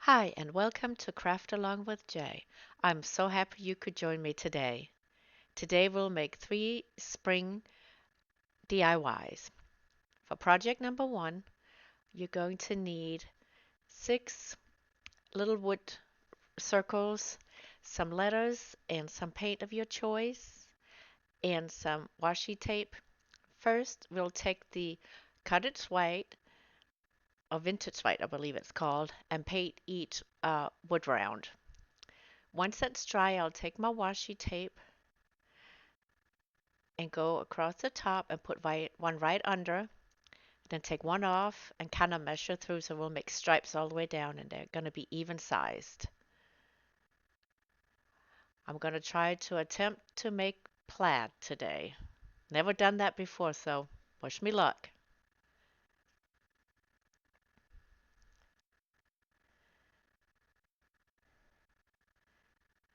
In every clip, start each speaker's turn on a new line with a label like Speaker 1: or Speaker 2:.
Speaker 1: Hi, and welcome to Craft Along with Jay. I'm so happy you could join me today. Today we'll make 3 spring DIYs. For project number 1, you're going to need 6 little wood circles, some letters, and some paint of your choice, and some washi tape. First, we'll take the cottage white, or vintage white, I believe it's called, and paint each wood round. Once that's dry, I'll take my washi tape and go across the top and put one right under. Then take one off and kind of measure through so we'll make stripes all the way down and they're going to be even sized. I'm going to try to attempt to make plaid today. Never done that before, so wish me luck.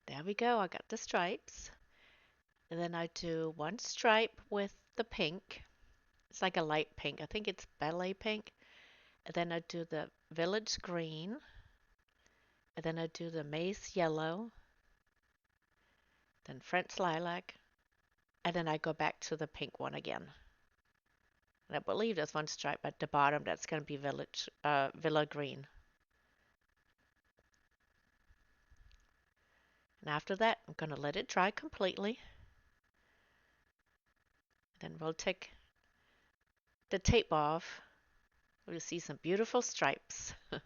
Speaker 1: There we go, I got the stripes. And then I do one stripe with the pink. It's like a light pink. I think it's ballet pink. And then I do the village green. And then I do the mace yellow. Then French lilac. And then I go back to the pink one again. And I believe there's one stripe at the bottom that's going to be Villa Green. And after that, I'm going to let it dry completely. Then we'll take the tape off. We'll see some beautiful stripes. And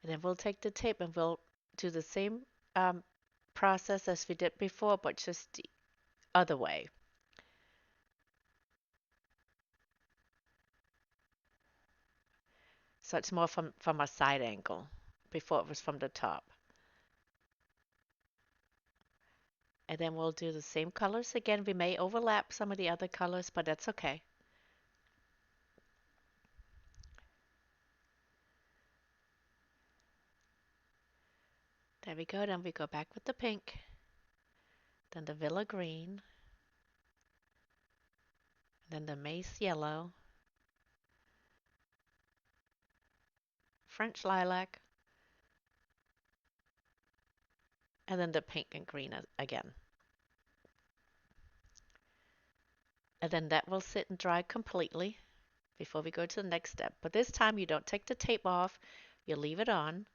Speaker 1: then we'll take the tape and we'll do the same process as we did before, but just the other way. So it's more from a side angle. Before it was from the top. And then we'll do the same colors again. We may overlap some of the other colors, but that's okay. There we go. Then we go back with the pink. Then the Villa Green. Then the Mace Yellow. French Lilac. And then the pink and green again. And then that will sit and dry completely before we go to the next step. But this time you don't take the tape off. You leave it on.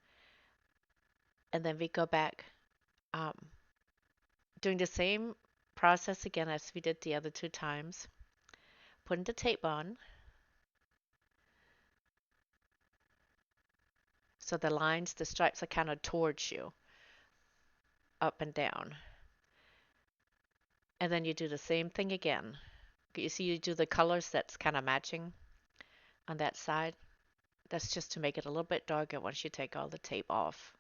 Speaker 1: And then we go back doing the same process again as we did the other 2 times. Putting the tape on. So the lines, the stripes are kind of towards you, up and down. And then you do the same thing again. You see you do the colors that's kind of matching on that side. That's just to make it a little bit darker once you take all the tape off.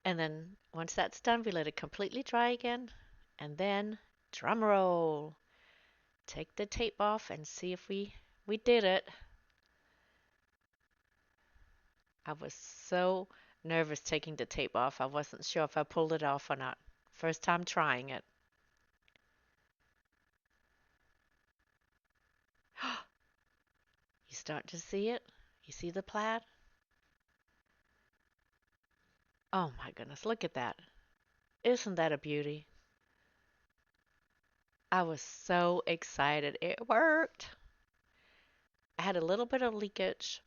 Speaker 1: And then once that's done, we let it completely dry again. And then, drum roll, take the tape off and see if we did it. I was so nervous taking the tape off. I wasn't sure if I pulled it off or not. First time trying it. You start to see it? You see the plaid? Oh my goodness, look at that. Isn't that a beauty? I was so excited. It worked. I had a little bit of leakage,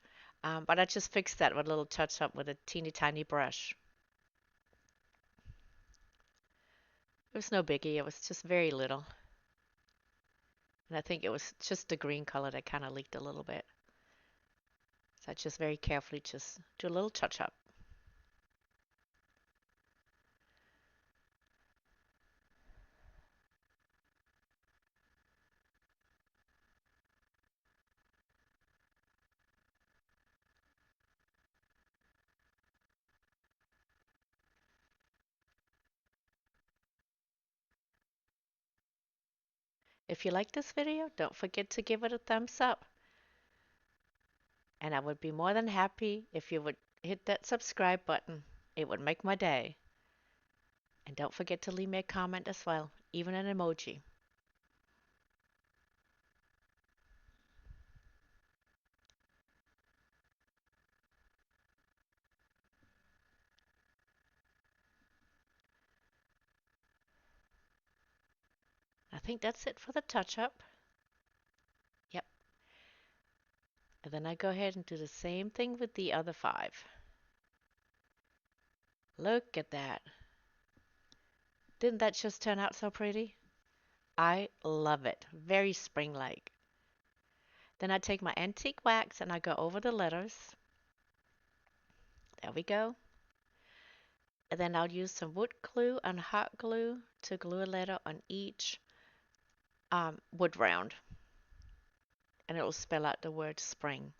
Speaker 1: but I just fixed that with a little touch up with a teeny tiny brush. It was no biggie. It was just very little. And I think it was just the green color that kind of leaked a little bit. So I just very carefully just do a little touch up. If you like this video, don't forget to give it a thumbs up. And I would be more than happy if you would hit that subscribe button. It would make my day. And don't forget to leave me a comment as well, even an emoji. I think that's it for the touch-up. Yep. And then I go ahead and do the same thing with the other 5. Look at that. Didn't that just turn out so pretty? I love it. Very spring-like. Then I take my antique wax and I go over the letters. There we go. And then I'll use some wood glue and hot glue to glue a letter on each wood round. And it will spell out the word spring.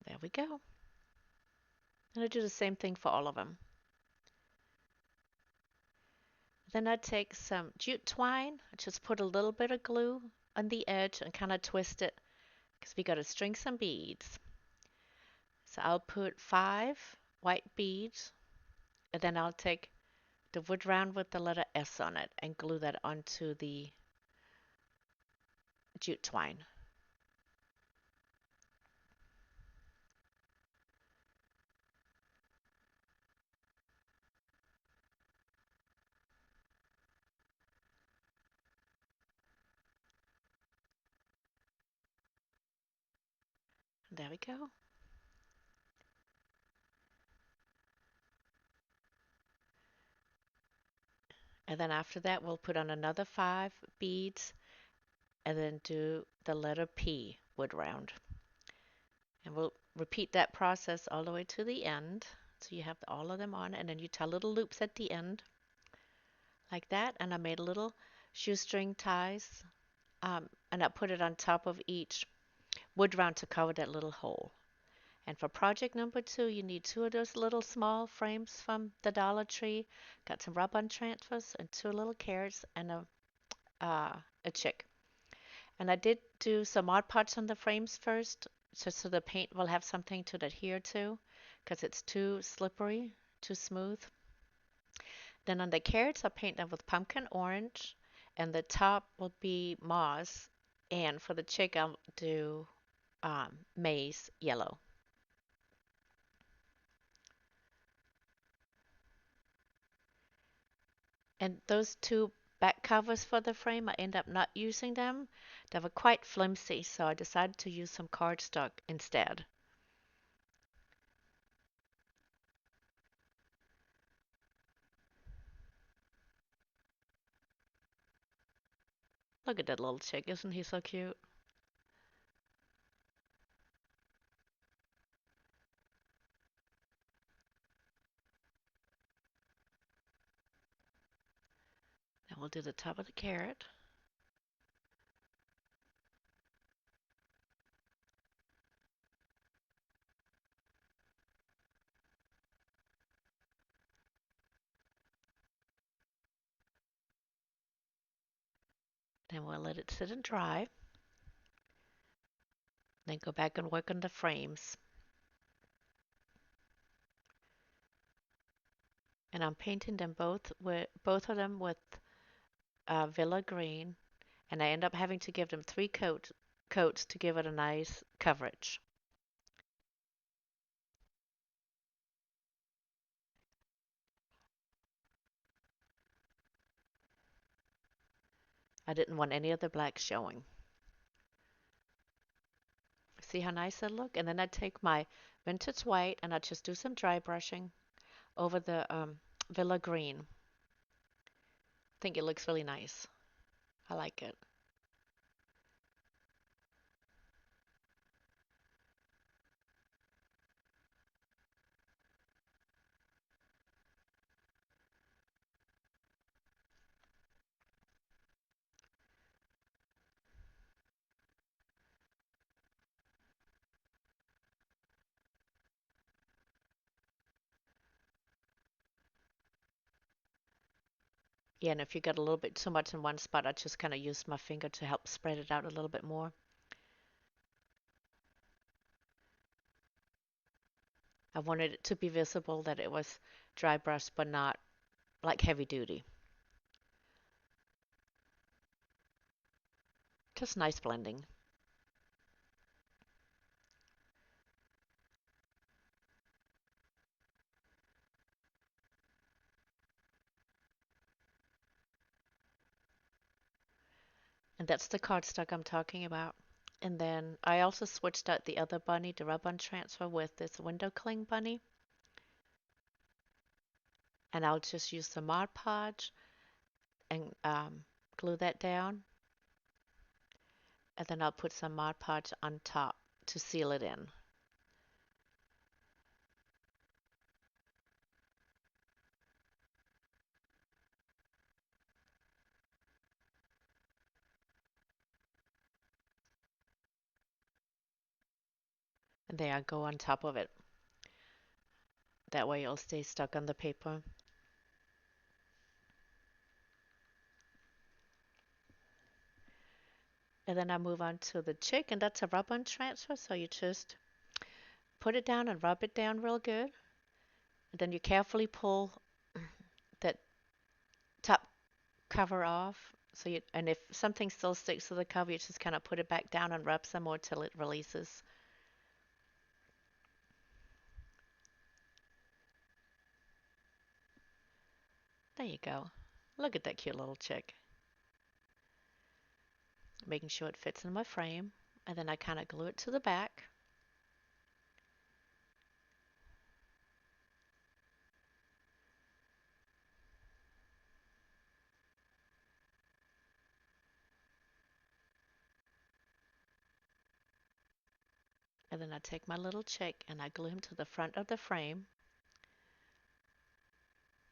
Speaker 1: There we go. And I do the same thing for all of them. Then I take some jute twine, just put a little bit of glue on the edge and kind of twist it because we got to string some beads. So I'll put 5 white beads and then I'll take the wood round with the letter S on it and glue that onto the jute twine. There we go. And then after that, we'll put on another 5 beads and then do the letter P wood round. And we'll repeat that process all the way to the end. So you have all of them on, and then you tie little loops at the end like that. And I made little shoestring ties, and I put it on top of each wood round to cover that little hole. And for project number 2, you need 2 of those little small frames from the Dollar Tree. Got some rub-on transfers and 2 little carrots and a chick. And I did do some Mod Podge on the frames first, just so the paint will have something to adhere to, because it's too slippery, too smooth. Then on the carrots, I'll paint them with pumpkin orange, and the top will be moss. And for the chick, I'll do maize yellow. And those 2 back covers for the frame, I end up not using them. They were quite flimsy, so I decided to use some cardstock instead. Look at that little chick, isn't he so cute? Then we'll do the top of the carrot. Then we'll let it sit and dry. Then go back and work on the frames. And I'm painting them both of them with Villa Green, and I end up having to give them 3 coats to give it a nice coverage. I didn't want any of the black showing. See how nice they look? And then I take my vintage white and I just do some dry brushing over the Villa Green. I think it looks really nice. I like it. Yeah, and if you got a little bit too much in one spot, I just kind of use my finger to help spread it out a little bit more. I wanted it to be visible that it was dry brush, but not like heavy duty. Just nice blending. And that's the cardstock I'm talking about. And then I also switched out the other bunny, the rub-on transfer, with this window cling bunny. And I'll just use the Mod Podge and glue that down. And then I'll put some Mod Podge on top to seal it in. And there I go on top of it. That way it'll stay stuck on the paper. And then I move on to the chick, and that's a rub-on transfer. So you just put it down and rub it down real good. And then you carefully pull that top cover off. So you, and if something still sticks to the cover, you just kind of put it back down and rub some more till it releases. There you go. Look at that cute little chick. Making sure it fits in my frame. And then I kind of glue it to the back. And then I take my little chick and I glue him to the front of the frame.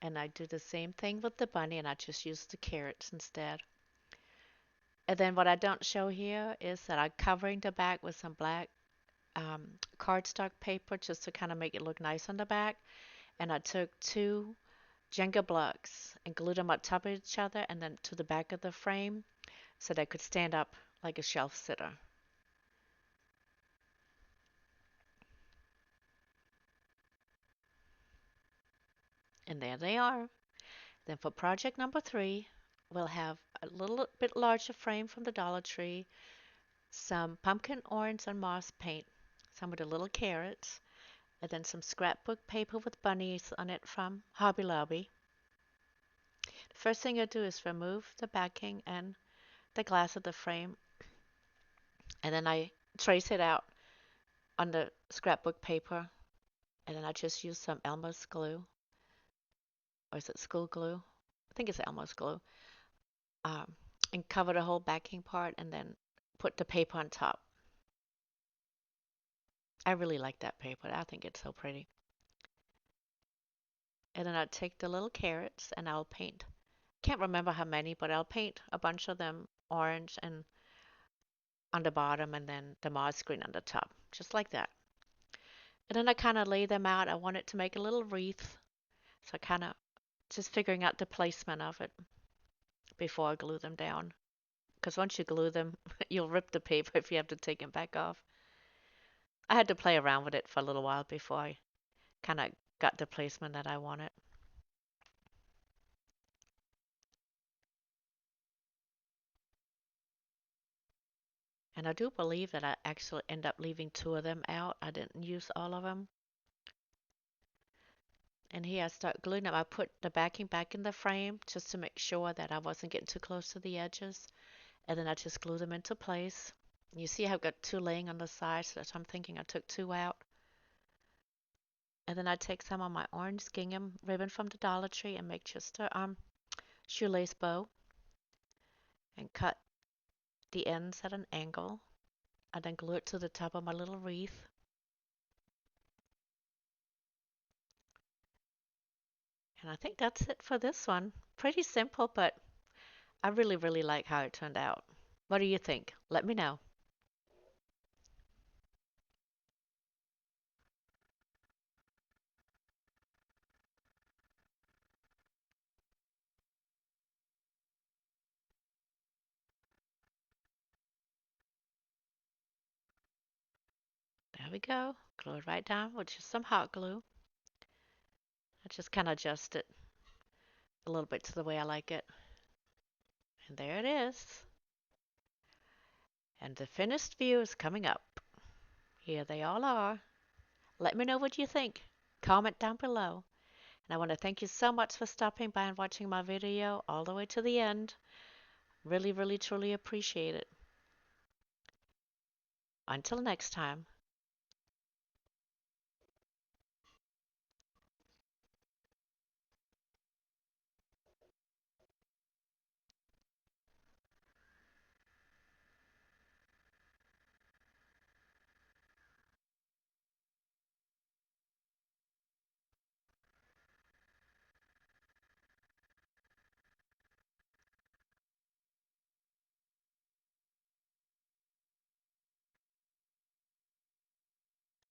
Speaker 1: And I do the same thing with the bunny, and I just use the carrots instead. And then what I don't show here is that I'm covering the back with some black cardstock paper just to kind of make it look nice on the back. And I took two Jenga blocks and glued them on top of each other and then to the back of the frame so they could stand up like a shelf sitter. And there they are. Then for project number 3, we'll have a little bit larger frame from the Dollar Tree, some pumpkin orange and moss paint, some of the little carrots, and then some scrapbook paper with bunnies on it from Hobby Lobby. The first thing I do is remove the backing and the glass of the frame, and then I trace it out on the scrapbook paper, and then I just use some Elmer's glue, or is it school glue? I think it's Elmer's glue, um, and cover the whole backing part, and then put the paper on top. I really like that paper. I think it's so pretty. And then I'll take the little carrots and I'll paint. Can't remember how many, but I'll paint a bunch of them orange and on the bottom and then the moss green on the top, just like that. And then I kind of lay them out. I wanted to make a little wreath, so I kind of just figuring out the placement of it before I glue them down. Because once you glue them, you'll rip the paper if you have to take them back off. I had to play around with it for a little while before I kind of got the placement that I wanted. And I do believe that I actually end up leaving 2 of them out. I didn't use all of them. And here I start gluing them. I put the backing back in the frame just to make sure that I wasn't getting too close to the edges. And then I just glue them into place. You see I've got 2 laying on the side, so that's why I'm thinking I took 2 out. And then I take some of my orange gingham ribbon from the Dollar Tree and make just a shoelace bow and cut the ends at an angle. And then glue it to the top of my little wreath. And I think that's it for this one. Pretty simple, but I really, really like how it turned out. What do you think? Let me know. There we go. Glue it right down with just some hot glue. I just kind of adjust it a little bit to the way I like it. And there it is. And the finished view is coming up. Here they all are. Let me know what you think. Comment down below. And I want to thank you so much for stopping by and watching my video all the way to the end. Really, really, truly appreciate it. Until next time.